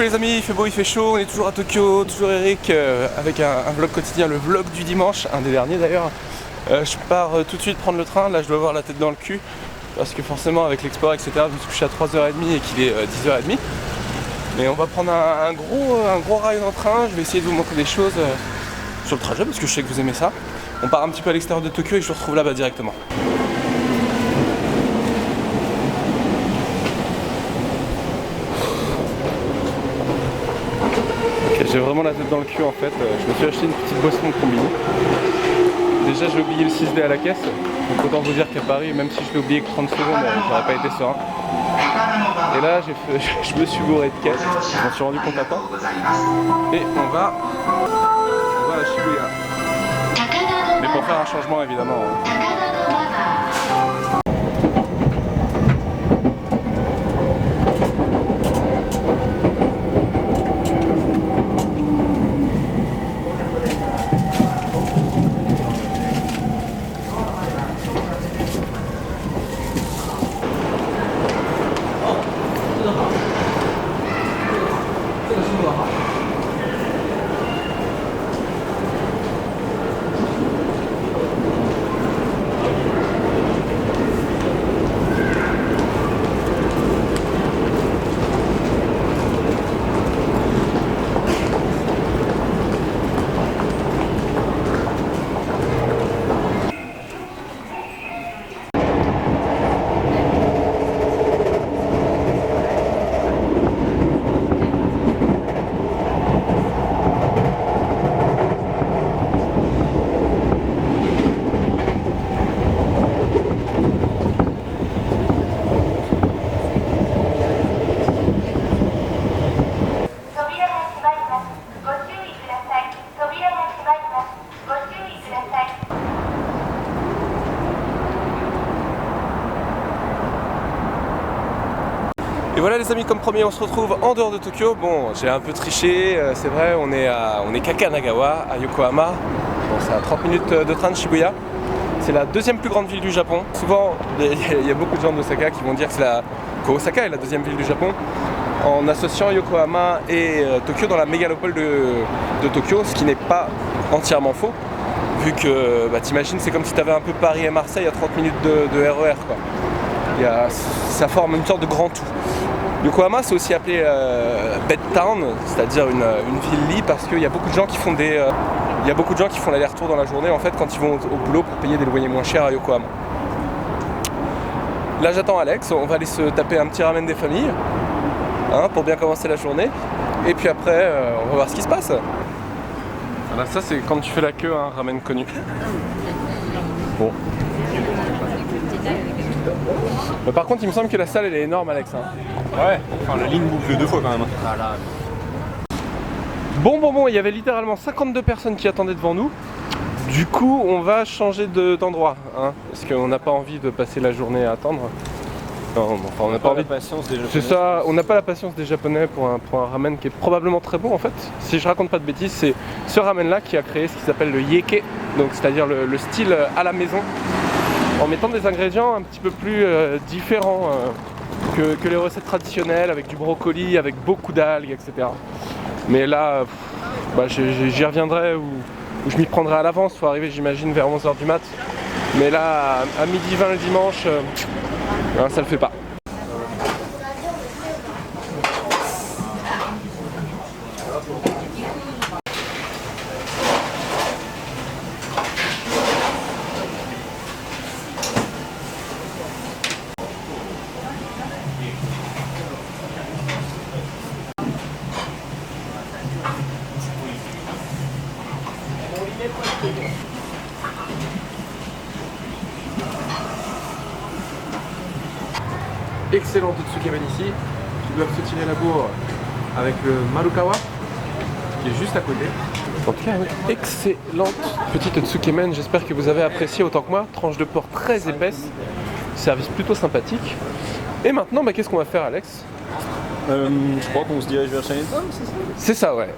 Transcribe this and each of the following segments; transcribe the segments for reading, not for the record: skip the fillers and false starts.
les amis, il fait beau, il fait chaud, on est toujours à Tokyo, toujours Eric avec un vlog quotidien, le vlog du dimanche, un des derniers d'ailleurs. Je pars tout de suite prendre le train, là je dois avoir la tête dans le cul parce que forcément avec l'export etc je me suis couché à 3h30 et qu'il est 10h30. Mais on va prendre un gros ride en train, je vais essayer de vous montrer des choses sur le trajet parce que je sais que vous aimez ça. On part un petit peu à l'extérieur de Tokyo et je vous retrouve là-bas directement. J'ai vraiment la tête dans le cul en fait, je me suis acheté une petite boisson de combini. Déjà j'ai oublié le 6D à la caisse, donc autant vous dire qu'à Paris, même si je l'ai oublié que 30 secondes, j'aurais pas été serein. Et là je me suis bourré de caisse, je m'en suis rendu compte à temps. Et on va à Shibuya. Mais pour faire un changement évidemment. Et voilà les amis, comme promis on se retrouve en dehors de Tokyo. Bon, j'ai un peu triché, c'est vrai, on est qu'à Kanagawa, à Yokohama. Bon, c'est à 30 minutes de train de Shibuya. C'est la deuxième plus grande ville du Japon. Souvent, il y a beaucoup de gens d'Osaka qui vont dire que Osaka est la deuxième ville du Japon, en associant Yokohama et Tokyo dans la mégalopole de Tokyo, ce qui n'est pas entièrement faux, vu que t'imagines, c'est comme si tu avais un peu Paris et Marseille à 30 minutes de RER quoi. Ça forme une sorte de grand tout. Yokohama c'est aussi appelé Bed Town, c'est-à-dire une ville-lit, parce qu'il y a beaucoup de gens qui font l'aller-retour dans la journée en fait quand ils vont au boulot pour payer des loyers moins chers à Yokohama. Là j'attends Alex, on va aller se taper un petit ramen des familles hein, pour bien commencer la journée. Et puis après on va voir ce qui se passe. Voilà, ça c'est quand tu fais la queue, hein, ramen connu. Bon. Mais par contre il me semble que la salle elle est énorme Alex hein. Ouais, enfin la ligne boucle 2 fois quand même. Voilà. Bon, il y avait littéralement 52 personnes qui attendaient devant nous. Du coup on va changer d'endroit hein, parce qu'on n'a pas envie de passer la journée à attendre. Non, enfin, on n'a pas envie de patience des Japonais. C'est ça, on n'a pas la patience des Japonais pour un ramen qui est probablement très bon en fait. Si je raconte pas de bêtises, c'est ce ramen là qui a créé ce qui s'appelle le yeke, donc c'est-à-dire le style à la maison, en mettant des ingrédients un petit peu plus différents que les recettes traditionnelles, avec du brocoli, avec beaucoup d'algues, etc. Mais là, j'y reviendrai où je m'y prendrai à l'avance, il faut arriver j'imagine vers 11h du mat. Mais là, à midi 20 le dimanche, ça le fait pas. Excellente Tsukemen ici, qui doivent se tirer la bourre avec le Marukawa, qui est juste à côté. En tout cas, une excellente petite Tsukemen, j'espère que vous avez apprécié autant que moi. Tranche de porc très épaisse, service plutôt sympathique. Et maintenant, qu'est-ce qu'on va faire Alex? Je crois qu'on se dirige vers Chinatown, c'est ça? C'est ça, ouais.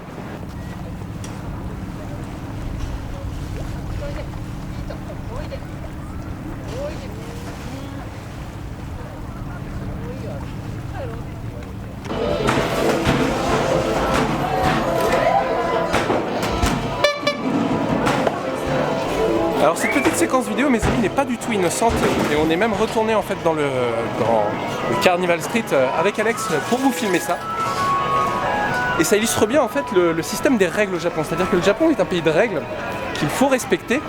cette séquence vidéo, mes amis, n'est pas du tout innocente et on est même retourné en fait dans le Carnival Street avec Alex pour vous filmer ça. Et ça illustre bien en fait le système des règles au Japon. C'est-à-dire que le Japon est un pays de règles qu'il faut respecter.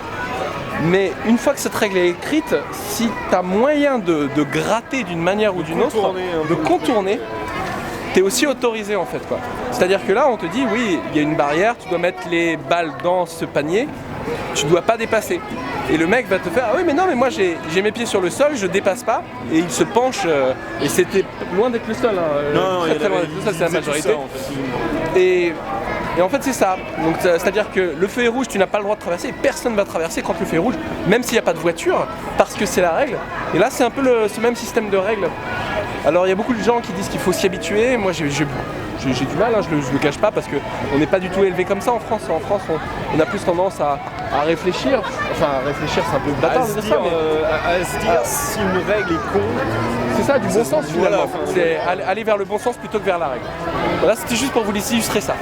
Mais une fois que cette règle est écrite, si tu as moyen de gratter d'une manière ou d'une autre, de contourner, tu es aussi autorisé en fait quoi. C'est-à-dire que là on te dit oui, il y a une barrière, tu dois mettre les balles dans ce panier, tu dois pas dépasser. Et le mec va te faire ah oui mais non mais moi j'ai mes pieds sur le sol, je dépasse pas, et il se penche et c'était loin d'être le sol, hein, non, très loin d'être le sol, c'est la majorité. Ça, en fait. Et en fait c'est ça, donc c'est-à-dire que le feu est rouge, tu n'as pas le droit de traverser, et personne ne va traverser quand le feu est rouge, même s'il n'y a pas de voiture, parce que c'est la règle. Et là c'est un peu ce même système de règles. Alors il y a beaucoup de gens qui disent qu'il faut s'y habituer, moi j'ai du mal, hein, je le cache pas, parce qu'on n'est pas du tout élevé comme ça en France. En France on a plus tendance à réfléchir, enfin à réfléchir c'est un peu bâtard de dire ça, mais à se dire si une règle est con. C'est ça, du bon sens finalement. Voilà, c'est aller vers le bon sens plutôt que vers la règle. Voilà, c'était juste pour vous illustrer ça.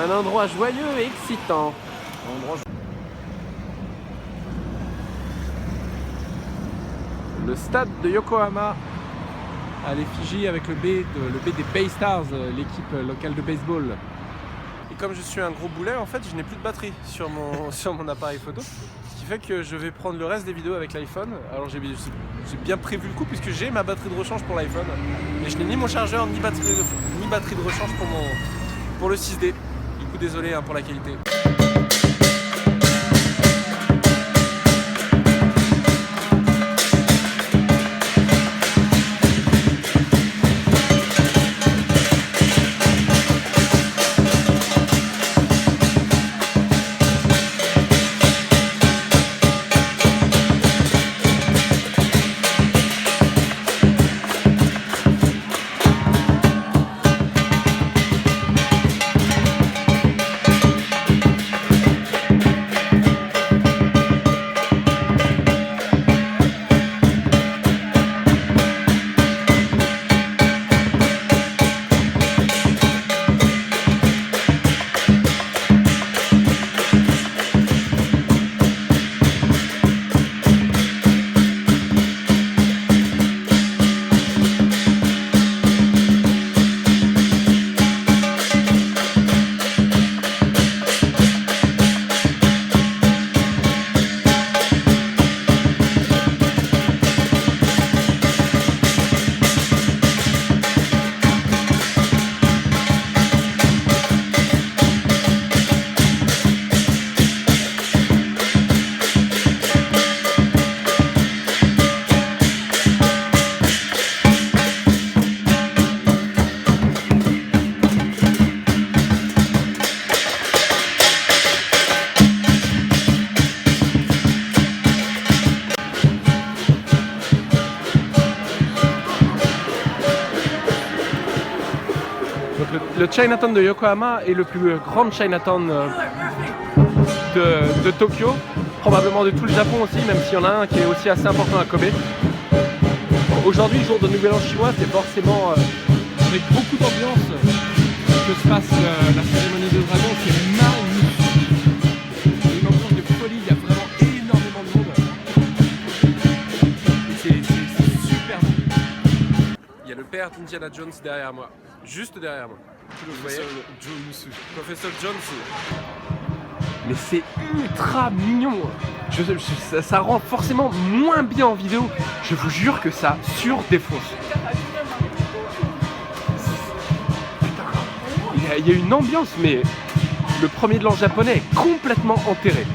Un endroit joyeux et excitant. Le stade de Yokohama à l'effigie avec le B des Bay Stars, l'équipe locale de baseball. Et comme je suis un gros boulet, en fait, je n'ai plus de batterie sur mon appareil photo. Ce qui fait que je vais prendre le reste des vidéos avec l'iPhone. Alors j'ai bien prévu le coup puisque j'ai ma batterie de rechange pour l'iPhone. Mais je n'ai ni mon chargeur ni batterie de rechange pour le 6D. Du coup désolé hein, pour la qualité. Le Chinatown de Yokohama est le plus grand Chinatown de Tokyo, probablement de tout le Japon aussi, même s'il y en a un qui est aussi assez important à Kobe. Aujourd'hui, jour de Nouvel An chinois, c'est forcément avec beaucoup d'ambiance que se passe la cérémonie de dragon, qui est magnifique. Une ambiance de folie, il y a vraiment énormément de monde. Et c'est super beau. Il y a le père d'Indiana Jones derrière moi, juste derrière moi. Vous voyez, Professeur Jones. Mais c'est ultra mignon. Ça rend forcément moins bien en vidéo. Je vous jure que ça surdéfonce. Putain, il y a une ambiance, mais le premier de l'an japonais est complètement enterré.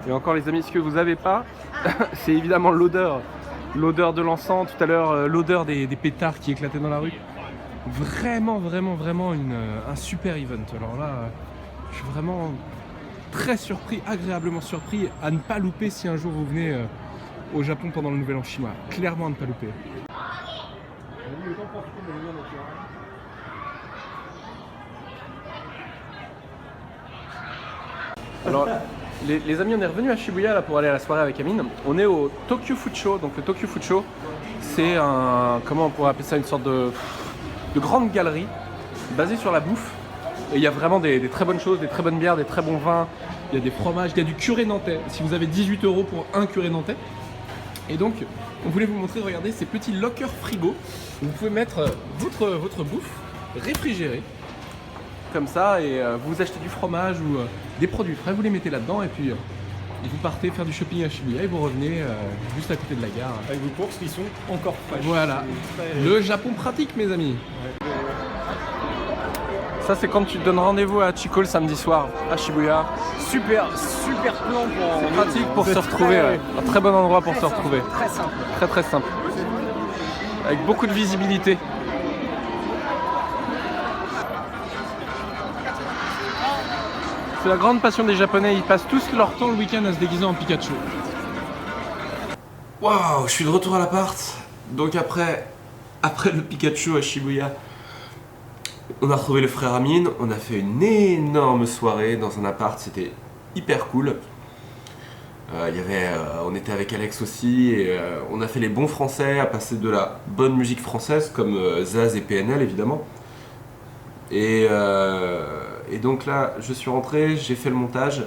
Et encore les amis, ce que vous n'avez pas, c'est évidemment l'odeur. L'odeur de l'encens, tout à l'heure, l'odeur des pétards qui éclataient dans la rue. Vraiment un super event. Alors là, je suis vraiment très surpris, agréablement surpris à ne pas louper si un jour vous venez au Japon pendant le Nouvel An chinois. Clairement à ne pas louper. Alors, les amis, on est revenus à Shibuya là, pour aller à la soirée avec Amine. On est au Tokyo Food Show. Donc le Tokyo Food Show, c'est comment on pourrait appeler ça, une sorte de grande galerie basée sur la bouffe. Et il y a vraiment des très bonnes choses, des très bonnes bières, des très bons vins. Il y a des fromages, il y a du curé nantais. Si vous avez 18 € pour un curé nantais. Et donc, on voulait vous montrer, regardez, ces petits lockers frigo. Vous pouvez mettre votre bouffe réfrigérée. Comme ça, et vous achetez du fromage ou des produits frais, vous les mettez là-dedans et puis vous partez faire du shopping à Shibuya et vous revenez juste à côté de la gare. Avec vos courses qui sont encore fraîches. Voilà, le Japon pratique mes amis. Ça c'est quand tu te donnes rendez-vous à Chico le samedi soir à Shibuya. Super plan pour... C'est pratique pour se retrouver, ouais. Un très bon endroit pour se retrouver. Très simple. Très simple. Avec beaucoup de visibilité. C'est la grande passion des Japonais, ils passent tous leur temps le week-end à se déguiser en Pikachu. Waouh, je suis de retour à l'appart. Donc après le Pikachu à Shibuya, on a retrouvé le frère Amine, on a fait une énorme soirée dans un appart, c'était hyper cool. On était avec Alex aussi et on a fait les bons français à passer de la bonne musique française comme Zaz et PNL évidemment. Et donc là, je suis rentré, j'ai fait le montage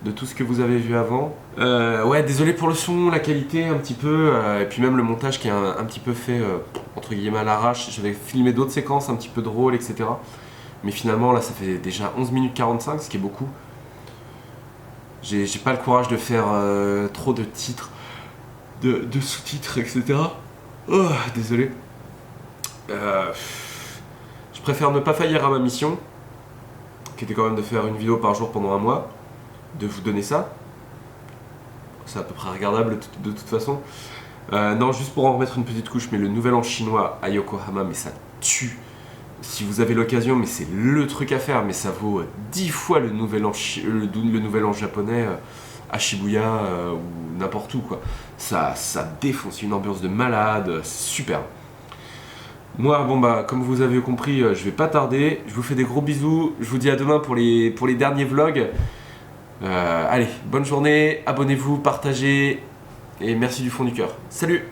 de tout ce que vous avez vu avant. Ouais, désolé pour le son, la qualité un petit peu, et puis même le montage qui est un petit peu fait entre guillemets à l'arrache. J'avais filmé d'autres séquences un petit peu drôles, etc. Mais finalement, là, ça fait déjà 11 minutes 45, ce qui est beaucoup. J'ai pas le courage de faire trop de titres, de sous-titres, etc. Oh, désolé. Je préfère ne pas faillir à ma mission, qui était quand même de faire une vidéo par jour pendant un mois, de vous donner ça. C'est à peu près regardable de toute façon. Non, juste pour en remettre une petite couche, mais le Nouvel An chinois à Yokohama, mais ça tue. Si vous avez l'occasion, mais c'est le truc à faire, mais ça vaut 10 fois le Nouvel An japonais à Shibuya ou n'importe où, quoi. Ça défonce, une ambiance de malade, c'est super. Moi, bon bah, comme vous avez compris, je vais pas tarder. Je vous fais des gros bisous. Je vous dis à demain pour les derniers vlogs. Allez, bonne journée, abonnez-vous, partagez et merci du fond du cœur. Salut!